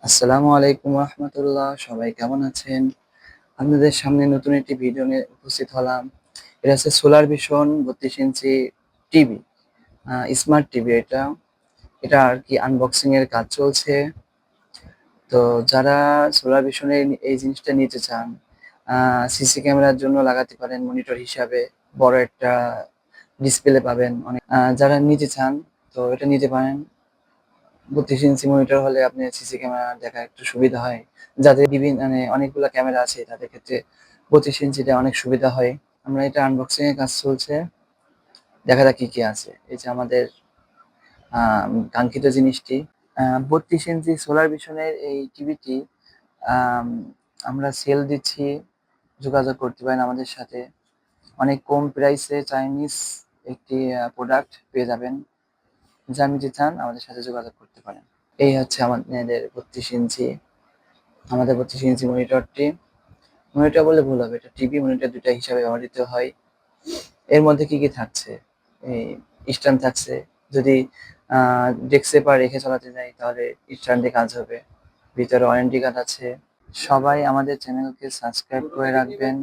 আসসালামু আলাইকুম রহমতুল্লাহ। সবাই কেমন আছেন? আপনাদের সামনে নতুন একটি ভিডিও নিয়ে উপস্থিত হলাম। এটা হচ্ছে solar vision 32 inch TV, smart TV. এটা আর কি আনবক্সিং এর কাজ চলছে। তো যারা সোলার ভিশনের এই জিনিসটা নিতে চান, সিসি ক্যামেরার জন্য লাগাতে পারেন মনিটর হিসাবে। বড় একটা ডিসপ্লে পাবেন অনেক। যারা নিতে চান তো এটা নিতে পারেন। 32 ইঞ্চি মনিটর হলে আপনি সিসি ক্যামেরা দেখা একটু সুবিধা হয়। যাদের বিভিন্ন অনেকগুলা ক্যামেরা আছে তাদের ক্ষেত্রে 32 ইঞ্চিটা অনেক সুবিধা হয়। আমরা এটা আনবক্সিং এর কাজ চলছে। দেখা যাক কি আছে। এই যে আমাদের কাঙ্ক্ষিত জিনিসটি 32 ইঞ্চি সোলার ভিশনের এই টিভিটি আম আমরা সেল দিচ্ছি। যোগাযোগ করতে পারেন আমাদের সাথে। অনেক কম প্রাইসে চাইনিজ একটি প্রোডাক্ট পেয়ে যাবেন। যা নিতে চান আমাদের সাথে যোগাযোগ করতে পারেন। এই হচ্ছে আমাদের 32 ইঞ্চি, আমাদের 32 ইঞ্চি মনিটরটি। মনিটর বললে ভুল হবে, এটা টিভি মনিটর ২ টা হিসাবে ব্যবহৃত হয়। এর মধ্যে কি থাকছে? স্ট্যান্ড থাকছে। যদি ডেস্কে পা রেখে চালাতে যাই তাহলে স্ট্যান্ডে কাজ হবে। ভিতরে ওয়ারেন্টি কার্ড আছে। সবাই আমাদের চ্যানেলকে সাবস্ক্রাইব করে রাখবেন।